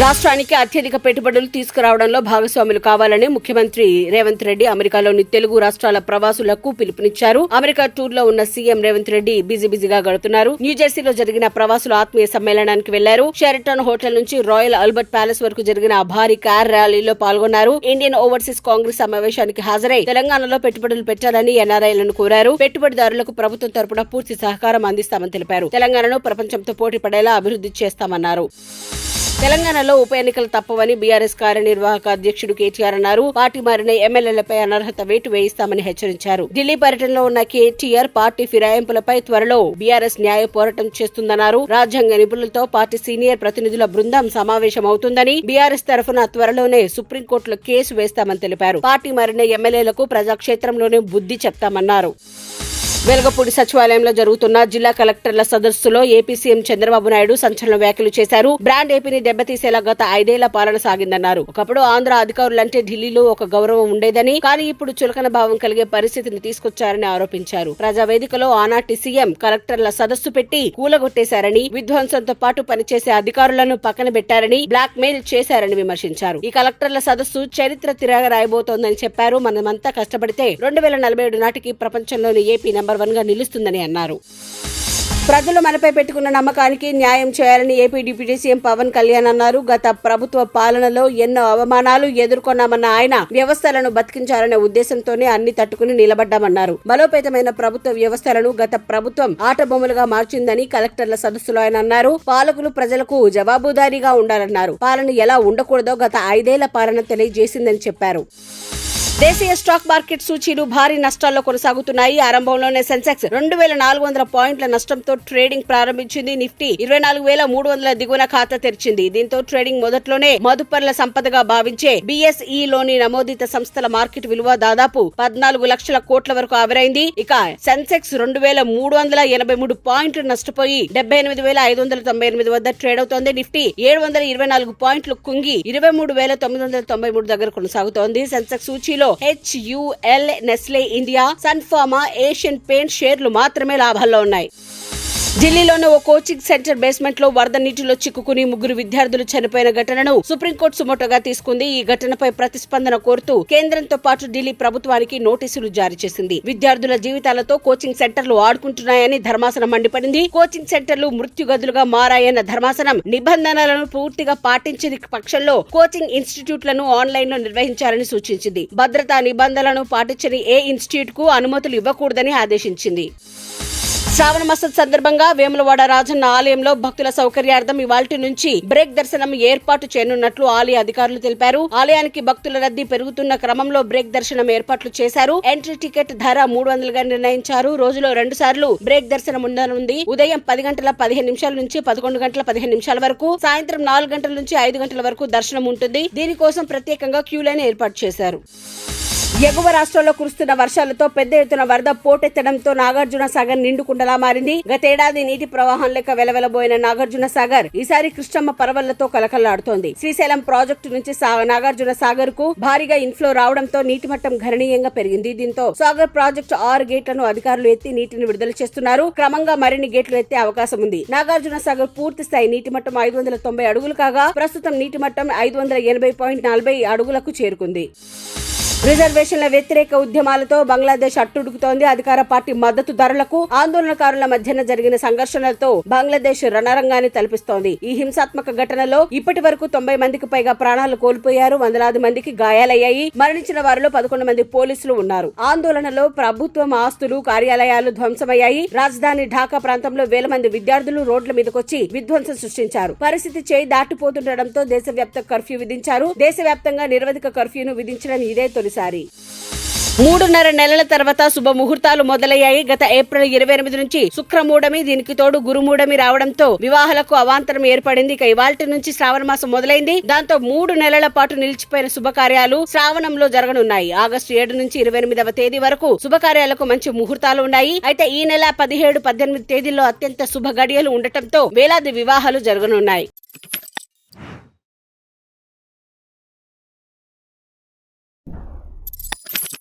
రాష్ట్రానికి అత్యధిక పెట్టుబడులు తీసుకురావడంలో భాగస్వాములు కావాలని ముఖ్యమంత్రి రేవంత్ రెడ్డి అమెరికాలోని తెలుగు రాష్ట్రాల ప్రవాసులకు పిలుపునిచ్చారు. అమెరికా టూర్ లో ఉన్న సీఎం రేవంత్ రెడ్డి బిజీగా గడుపుతున్నారు. న్యూజెర్సీలో జరిగిన ప్రవాసుల ఆత్మీయ సమ్మేళనానికి వెళ్లారు. షెరటన్ హోటల్ నుంచి రాయల్ ఆల్బర్ట్ ప్యాలెస్ వరకు జరిగిన భారీ కార్ ర్యాలీలో పాల్గొన్నారు. ఇండియన్ ఓవర్సీస్ కాంగ్రెస్ సమావేశానికి హాజరై తెలంగాణలో పెట్టుబడులు పెట్టాలని ఎన్ఆర్ఐలను కోరారు. పెట్టుబడిదారులకు ప్రభుత్వం తరపున పూర్తి సహకారం అందిస్తామని తెలిపారు. తెలంగాణను ప్రపంచంతో పోటీ పడేలా అభివృద్ధి చేస్తామన్నారు. తెలంగాణలో ఉప ఎన్నికలు తప్పవని బీఆర్ఎస్ కార్యనిర్వాహక అధ్యక్షుడు కేటీఆర్ అన్నారు. పార్టీ మారిన ఎమ్మెల్యేలపై అనర్హత వేటు వేయిస్తామని హెచ్చరించారు. ఢిల్లీ పర్యటనలో ఉన్న కేటీఆర్ పార్టీ ఫిరాయింపులపై త్వరలో బీఆర్ఎస్ న్యాయ పోరాటం చేస్తుందన్నారు. రాజ్యాంగ నిపుణులతో పార్టీ సీనియర్ ప్రతినిధుల బృందం సమావేశమవుతుందని, బీఆర్ఎస్ తరఫున త్వరలోనే సుప్రీంకోర్టులో కేసు వేస్తామని తెలిపారు. పార్టీ మారిన ఎమ్మెల్యేలకు ప్రజాక్షేత్రంలోనే బుద్ధి చెప్తామన్నారు. వెలగపూడి సచివాలయంలో జరుగుతున్న జిల్లా కలెక్టర్ల సదస్సులో ఏపీ సీఎం చంద్రబాబు నాయుడు సంచలన వ్యాఖ్యలు చేశారు. బ్రాండ్ ఏపీని దెబ్బతీసేలా గత 5 ఏళ్ల పాలన సాగిందన్నారు. ఒకప్పుడు ఆంధ్ర అధికారులంటే ఢిల్లీలో ఒక గౌరవం ఉండేదని, కానీ ఇప్పుడు చులకన భావం కలిగే పరిస్థితిని తీసుకొచ్చారని ఆరోపించారు. ప్రజావేదికలో ఆనాటి సీఎం కలెక్టర్ల సదస్సు పెట్టి కూలగొట్టేశారని, విధ్వంసంతో పాటు పనిచేసే అధికారులను పక్కన పెట్టారని, బ్లాక్ మెయిల్ చేశారని విమర్శించారు. ఈ కలెక్టర్ల సదస్సు చరిత్ర తిరగ రాయబోతోందని చెప్పారు. మనమంతా కష్టపడితే 2047 నాటికి ప్రపంచంలోని ఏపీ నంబర్ 1 గా నిలుస్తుందని అన్నారు. ప్రజలు మనపై పెట్టుకున్న నమ్మకానికి న్యాయం చేయాలని AP deputy CM Pawan Kalyan అన్నారు. గత ప్రభుత్వ పాలనలో ఎన్నో అవమానాలు ఎదుర్కొన్నామన్న ఆయన వ్యవస్థలను బతికించాలనే ఉద్దేశంతోనే అన్ని తట్టుకుని నిలబడ్డామన్నారు. బలోపేతమైన ప్రభుత్వ వ్యవస్థలను గత ప్రభుత్వం ఆటబొమ్మలుగా మార్చిందని కలెక్టర్ల సదస్సులో ఆయన అన్నారు. పాలకులు ప్రజలకు జవాబుదారీగా ఉండాలన్నారు. పాలన ఎలా ఉండకూడదో గత 5 ఏళ్ల పాలన తెలియజేసిందని చెప్పారు. దేశీయ స్టాక్ మార్కెట్ సూచీలు భారీ నష్టాల్లో కొనసాగుతున్నాయి. ఆరంభంలోనే సెన్సెక్స్ 2400 పాయింట్ల నష్టంతో ట్రేడింగ్ ప్రారంభించింది. నిఫ్టీ 24300 దిగువన ఖాతా తెరిచింది. దీంతో ట్రేడింగ్ మొదట్లోనే మదుపర్ల సంపదగా భావించే బీఎస్ఈలోని నమోదిత సంస్థల మార్కెట్ విలువ దాదాపు 14 లక్షల కోట్ల వరకు ఆవిరైంది. ఇక సెన్సెక్స్ 2383 పాయింట్లు నష్టపోయి 78598 వద్ద ట్రేడ్ అవుతోంది. నిఫ్టీ 724 పాయింట్లు కుంగి 23993 దగ్గర కొనసాగుతోంది. సెన్సెక్స్ సూచీలో HUL, Nestle India, Sun Pharma, Asian paint షేర్లు మాత్రమే లాభాల్లో ఉన్నాయి. ఢిల్లీలోని ఓ కోచింగ్ సెంటర్ బేస్మెంట్ లో వరద నీటిలో చిక్కుకుని 3 విద్యార్థులు చనిపోయిన ఘటనను సుప్రీంకోర్టు సుమోటోగా తీసుకుంది. ఈ ఘటనపై ప్రతిస్పందన కోరుతూ కేంద్రంతో పాటు ఢిల్లీ ప్రభుత్వానికి నోటీసులు జారీ చేసింది. విద్యార్థుల జీవితాలతో కోచింగ్ సెంటర్లు ఆడుకుంటున్నాయని ధర్మాసనం మండిపడింది. కోచింగ్ సెంటర్లు మృత్యు గదులుగా మారాయన్న ధర్మాసనం నిబంధనలను పూర్తిగా పాటించని పక్షంలో కోచింగ్ ఇన్స్టిట్యూట్లను ఆన్లైన్ లో నిర్వహించాలని సూచించింది. భద్రతా నిబంధనలను పాటించని ఏ ఇన్స్టిట్యూట్ కు అనుమతులు ఇవ్వకూడదని ఆదేశించింది. శ్రావణ మాసం సందర్భంగా వేములవాడ రాజన్న ఆలయంలో భక్తుల సౌకర్యార్థం ఇవాల్టి నుంచి బ్రేక్ దర్శనం ఏర్పాటు చేయనున్నట్లు ఆలయ అధికారులు తెలిపారు. ఆలయానికి భక్తుల రద్దీ పెరుగుతున్న క్రమంలో బ్రేక్ దర్శనం ఏర్పాట్లు చేశారు. ఎంట్రీ టికెట్ ధర 300 గా నిర్ణయించారు. రోజులో 2 సార్లు బ్రేక్ దర్శనం ఉండనుంది. ఉదయం 10:15 నుంచి 11:15 వరకు, సాయంత్రం 4 గంటల నుంచి 5 గంటల వరకు దర్శనం ఉంటుంది. దీనికోసం ప్రత్యేకంగా క్యూ లైన్ ఏర్పాటు చేశారు. ఎగువ రాష్ట్రంలో కురుస్తున్న వర్షాలతో పెద్ద ఎత్తున వరద పోటెత్తడంతో నాగార్జున సాగర్ నిండుకుండలా మారింది. గతేడాది నీటి ప్రవాహం లెక్క వెలవెలబోయిన నాగార్జున సాగర్ ఈసారి కృష్ణమ్మ పరవళ్లతో కలకల్లాడుతోంది. శ్రీశైలం ప్రాజెక్టు నుంచి నాగార్జున సాగర్ కు భారీగా ఇన్ఫ్లో రావడంతో నీటి మట్టం గణనీయంగా పెరిగింది. దీంతో సాగర్ ప్రాజెక్టు 6 గేట్లను అధికారులు ఎత్తి నీటిని విడుదల చేస్తున్నారు. క్రమంగా మరిన్ని గేట్లు ఎత్తే అవకాశం ఉంది. నాగార్జున సాగర్ పూర్తి స్థాయి నీటి మట్టం 590 అడుగులు కాగా ప్రస్తుతం నీటి మట్టం 580.40 అడుగులకు చేరుకుంది. రిజర్వేషన్ల వ్యతిరేక ఉద్యమాలతో బంగ్లాదేశ్ అట్టుడుకుతోంది. అధికార పార్టీ మద్దతుదారులకు ఆందోళనకారుల మధ్యన జరిగిన సంఘర్షణలతో బంగ్లాదేశ్ రణరంగాన్ని తలపిస్తోంది. ఈ హింసాత్మక ఘటనలో ఇప్పటి వరకు 90 మందికి పైగా ప్రాణాలు కోల్పోయారు. వందలాది మందికి గాయాలయ్యాయి. మరణించిన వారిలో 11 మంది పోలీసులు ఉన్నారు. ఆందోళనలో ప్రభుత్వం ఆస్తులు, కార్యాలయాలు ధ్వంసమయ్యాయి. రాజధాని ఢాకా ప్రాంతంలో వేల మంది విద్యార్థులు రోడ్ల మీదకొచ్చి విధ్వంసం సృష్టించారు. పరిస్థితి చేయి దాటిపోతుండటంతో దేశవ్యాప్త కర్ఫ్యూ విధించారు. దేశవ్యాప్తంగా నిరవధిక కర్ఫ్యూను విధించడం ఇదే తొలిసారి. 3.5 నెలల తర్వాత శుభముహూర్తాలు మొదలయ్యాయి. గత ఏప్రిల్ 28 నుంచి శుక్రమూఢమి, దీనికి తోడు గురుమూఢమి రావడంతో వివాహాలకు అవాంతరం ఏర్పడింది. ఇక ఇవాల్టి నుంచి శ్రావణ మాసం మొదలైంది. దాంతో 3 నెలల పాటు నిలిచిపోయిన శుభకార్యాలు శ్రావణంలో జరగనున్నాయి. ఆగస్టు 7 నుంచి 28వ తేదీ వరకు శుభకార్యాలకు మంచి ముహూర్తాలు ఉన్నాయి. అయితే ఈ నెల 17, 18 తేదీల్లో అత్యంత శుభ గడియలు ఉండటంతో వేలాది వివాహాలు జరగనున్నాయి.